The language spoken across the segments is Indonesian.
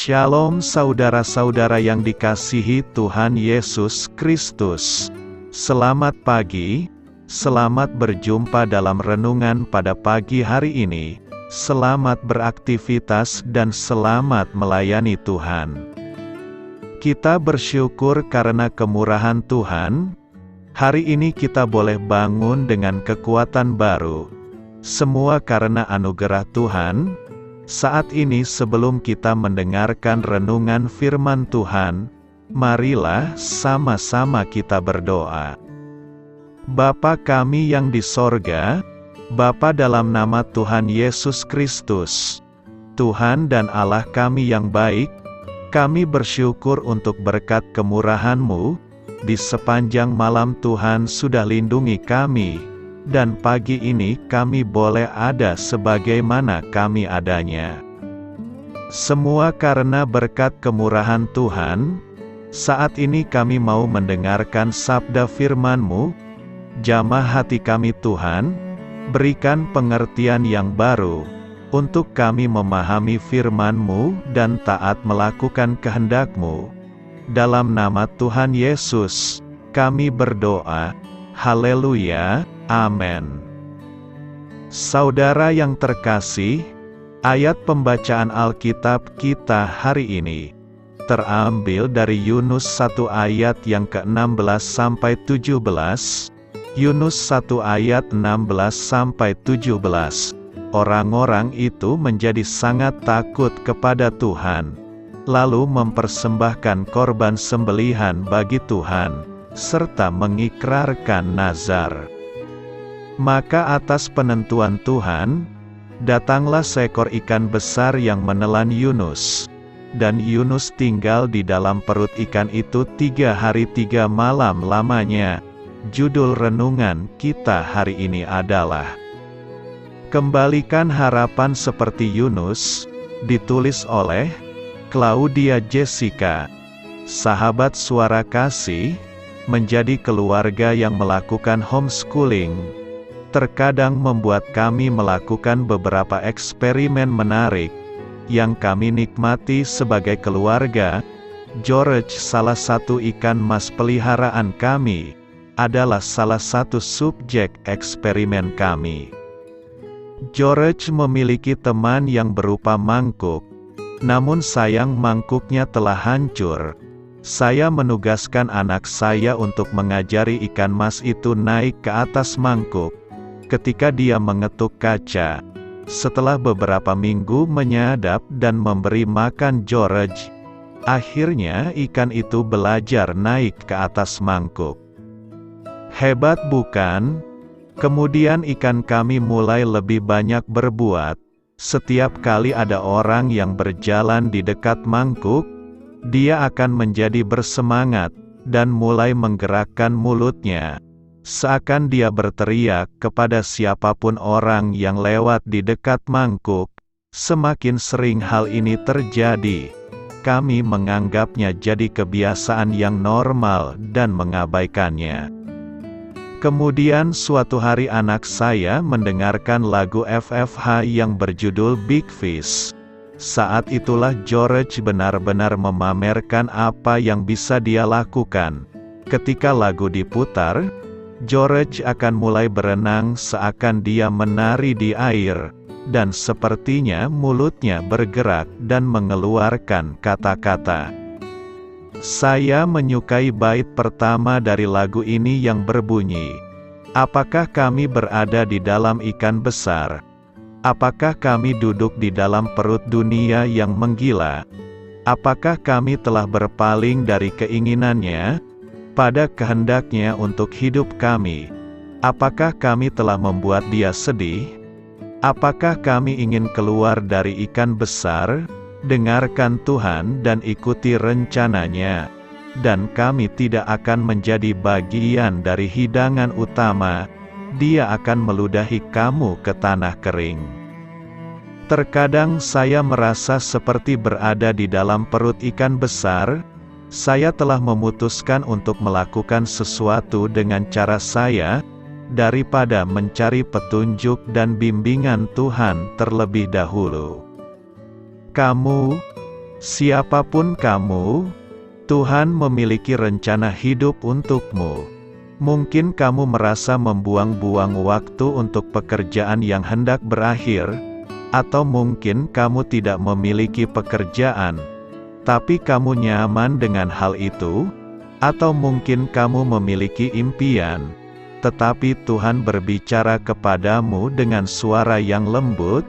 Shalom saudara-saudara yang dikasihi Tuhan Yesus Kristus. Selamat pagi, selamat berjumpa dalam renungan pada pagi hari ini. Selamat beraktivitas dan selamat melayani Tuhan. Kita bersyukur karena kemurahan Tuhan. Hari ini kita boleh bangun dengan kekuatan baru. Semua karena anugerah Tuhan. Saat ini sebelum kita mendengarkan renungan firman Tuhan, marilah sama-sama kita berdoa. Bapa kami yang di sorga, Bapa dalam nama Tuhan Yesus Kristus, Tuhan dan Allah kami yang baik, kami bersyukur untuk berkat kemurahan-Mu, di sepanjang malam Tuhan sudah lindungi kami, dan pagi ini kami boleh ada sebagaimana kami adanya. Semua karena berkat kemurahan Tuhan. Saat ini kami mau mendengarkan sabda firman-Mu. Jamah hati kami Tuhan, berikan pengertian yang baru, untuk kami memahami firman-Mu dan taat melakukan kehendak-Mu. Dalam nama Tuhan Yesus, kami berdoa. Haleluya. Amin. Saudara yang terkasih, ayat pembacaan Alkitab kita hari ini terambil dari Yunus 1 ayat yang ke-16 sampai 17. Yunus 1 ayat 16 sampai 17. Orang-orang itu menjadi sangat takut kepada Tuhan, lalu mempersembahkan korban sembelihan bagi Tuhan, serta mengikrarkan nazar. Maka atas penentuan Tuhan, datanglah seekor ikan besar yang menelan Yunus. Dan Yunus tinggal di dalam perut ikan itu 3 hari 3 malam lamanya. Judul renungan kita hari ini adalah Kembalikan Harapan Seperti Yunus, ditulis oleh Claudia Jessica. Sahabat Suara Kasih, menjadi keluarga yang melakukan homeschooling terkadang membuat kami melakukan beberapa eksperimen menarik, yang kami nikmati sebagai keluarga. George, salah satu ikan mas peliharaan kami, adalah salah satu subjek eksperimen kami. George memiliki teman yang berupa mangkuk, namun sayang mangkuknya telah hancur. Saya menugaskan anak saya untuk mengajari ikan mas itu naik ke atas mangkuk. Ketika dia mengetuk kaca, setelah beberapa minggu menyadap dan memberi makan George, akhirnya ikan itu belajar naik ke atas mangkuk. Hebat bukan? Kemudian ikan kami mulai lebih banyak berbuat. Setiap kali ada orang yang berjalan di dekat mangkuk, dia akan menjadi bersemangat, dan mulai menggerakkan mulutnya. Seakan dia berteriak kepada siapapun orang yang lewat di dekat mangkuk. Semakin sering hal ini terjadi, kami menganggapnya jadi kebiasaan yang normal dan mengabaikannya. Kemudian suatu hari anak saya mendengarkan lagu FFH yang berjudul Big Fish. Saat itulah George benar-benar memamerkan apa yang bisa dia lakukan. Ketika lagu diputar, George akan mulai berenang seakan dia menari di air, dan sepertinya mulutnya bergerak dan mengeluarkan kata-kata. Saya menyukai bait pertama dari lagu ini yang berbunyi, "Apakah kami berada di dalam ikan besar? Apakah kami duduk di dalam perut dunia yang menggila? Apakah kami telah berpaling dari keinginannya pada kehendaknya untuk hidup kami? Apakah kami telah membuat dia sedih? Apakah kami ingin keluar dari ikan besar? Dengarkan Tuhan dan ikuti rencananya, dan kami tidak akan menjadi bagian dari hidangan utama. Dia akan meludahi kamu ke tanah kering." Terkadang saya merasa seperti berada di dalam perut ikan besar. Saya telah memutuskan untuk melakukan sesuatu dengan cara saya, daripada mencari petunjuk dan bimbingan Tuhan terlebih dahulu. Kamu Siapapun kamu, Tuhan memiliki rencana hidup untukmu. Mungkin kamu merasa membuang-buang waktu untuk pekerjaan yang hendak berakhir, atau mungkin kamu tidak memiliki pekerjaan, tapi kamu nyaman dengan hal itu, atau mungkin kamu memiliki impian, tetapi Tuhan berbicara kepadamu dengan suara yang lembut,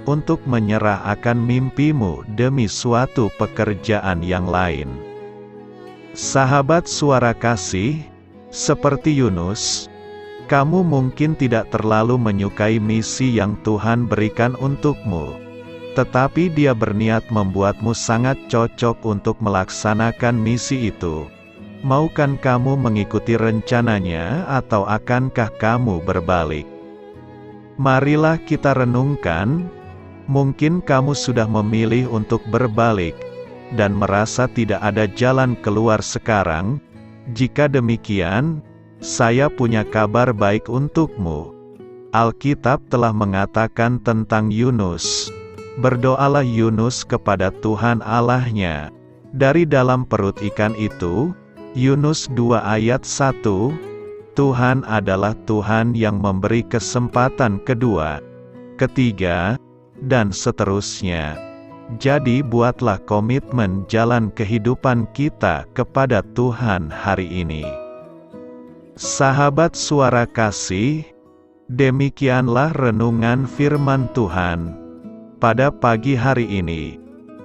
untuk menyerah akan mimpimu demi suatu pekerjaan yang lain. Sahabat suara kasih, seperti Yunus, kamu mungkin tidak terlalu menyukai misi yang Tuhan berikan untukmu, tetapi Dia berniat membuatmu sangat cocok untuk melaksanakan misi itu. Maukan kamu mengikuti rencananya atau akankah kamu berbalik? Marilah kita renungkan. Mungkin kamu sudah memilih untuk berbalik, dan merasa tidak ada jalan keluar sekarang. Jika demikian, saya punya kabar baik untukmu. Alkitab telah mengatakan tentang Yunus. Berdoalah Yunus kepada Tuhan Allahnya. Dari dalam perut ikan itu, Yunus 2 ayat 1, Tuhan adalah Tuhan yang memberi kesempatan kedua, ketiga, dan seterusnya. Jadi buatlah komitmen jalan kehidupan kita kepada Tuhan hari ini. Sahabat suara kasih, demikianlah renungan firman Tuhan pada pagi hari ini.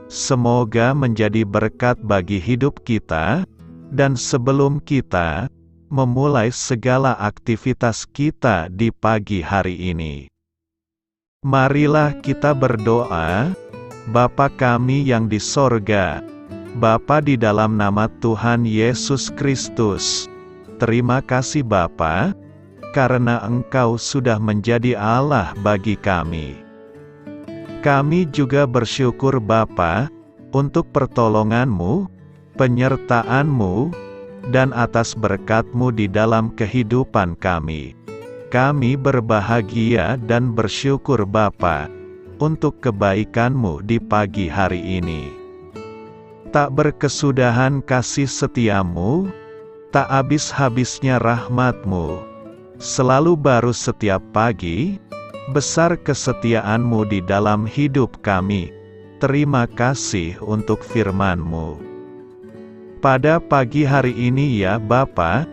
Semoga menjadi berkat bagi hidup kita, dan sebelum kita memulai segala aktivitas kita di pagi hari ini, marilah kita berdoa. Bapa kami yang di sorga, Bapa di dalam nama Tuhan Yesus Kristus, terima kasih Bapa, karena Engkau sudah menjadi Allah bagi kami. Kami juga bersyukur Bapa, untuk pertolongan-Mu, penyertaan-Mu, dan atas berkat-Mu di dalam kehidupan kami. Kami berbahagia dan bersyukur Bapa, untuk kebaikan-Mu di pagi hari ini. Tak berkesudahan kasih setia-Mu, tak habis-habisnya rahmat-Mu, selalu baru setiap pagi, besar kesetiaan-Mu di dalam hidup kami. Terima kasih untuk firman-Mu. Pada pagi hari ini ya Bapa,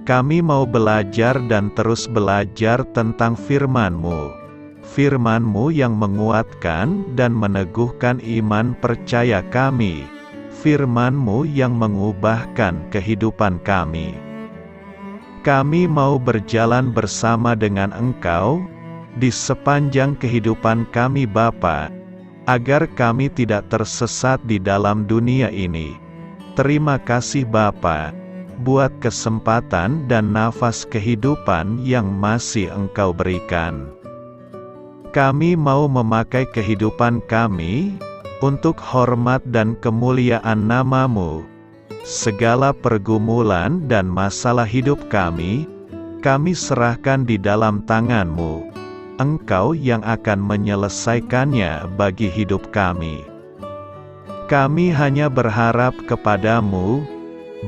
kami mau belajar dan terus belajar tentang firman-Mu. Firman-Mu yang menguatkan dan meneguhkan iman percaya kami. Firman-Mu yang mengubahkan kehidupan kami. Kami mau berjalan bersama dengan Engkau, di sepanjang kehidupan kami Bapa, agar kami tidak tersesat di dalam dunia ini. Terima kasih Bapa, buat kesempatan dan nafas kehidupan yang masih Engkau berikan. Kami mau memakai kehidupan kami, untuk hormat dan kemuliaan nama-Mu. Segala pergumulan dan masalah hidup kami serahkan di dalam tangan-Mu. Engkau yang akan menyelesaikannya bagi hidup kami. Kami hanya berharap kepada-Mu,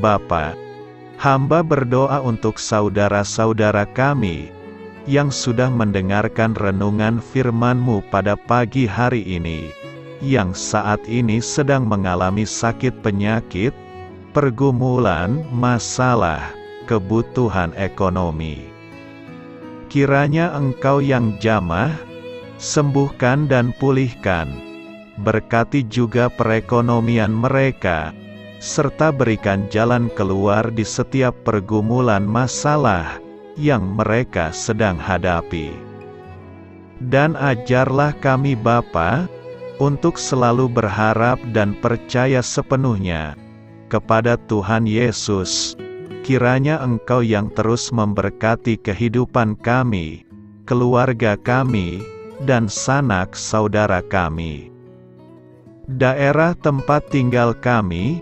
Bapa. Hamba berdoa untuk saudara-saudara kami, yang sudah mendengarkan renungan firman-Mu pada pagi hari ini, yang saat ini sedang mengalami sakit penyakit, pergumulan, masalah, kebutuhan ekonomi. Kiranya Engkau yang jamah, sembuhkan dan pulihkan. Berkati juga perekonomian mereka, serta berikan jalan keluar di setiap pergumulan masalah yang mereka sedang hadapi. Dan ajarlah kami Bapa, untuk selalu berharap dan percaya sepenuhnya kepada Tuhan Yesus. Kiranya Engkau yang terus memberkati kehidupan kami, keluarga kami, dan sanak saudara kami. Daerah tempat tinggal kami,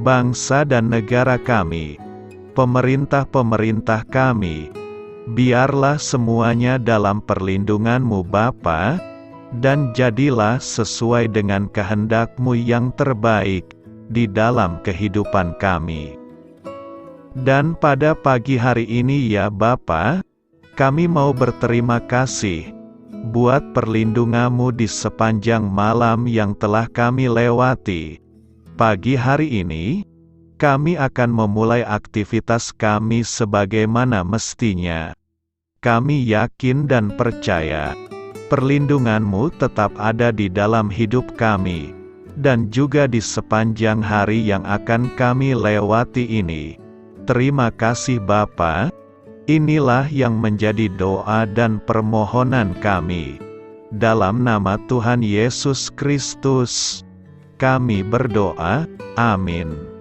bangsa dan negara kami, pemerintah-pemerintah kami, biarlah semuanya dalam perlindungan-Mu Bapa, dan jadilah sesuai dengan kehendak-Mu yang terbaik di dalam kehidupan kami. Dan pada pagi hari ini ya Bapa, kami mau berterima kasih buat perlindungan-Mu di sepanjang malam yang telah kami lewati. Pagi hari ini, kami akan memulai aktivitas kami sebagaimana mestinya. Kami yakin dan percaya, perlindungan-Mu tetap ada di dalam hidup kami, dan juga di sepanjang hari yang akan kami lewati ini. Terima kasih Bapa. Inilah yang menjadi doa dan permohonan kami. Dalam nama Tuhan Yesus Kristus, kami berdoa, amin.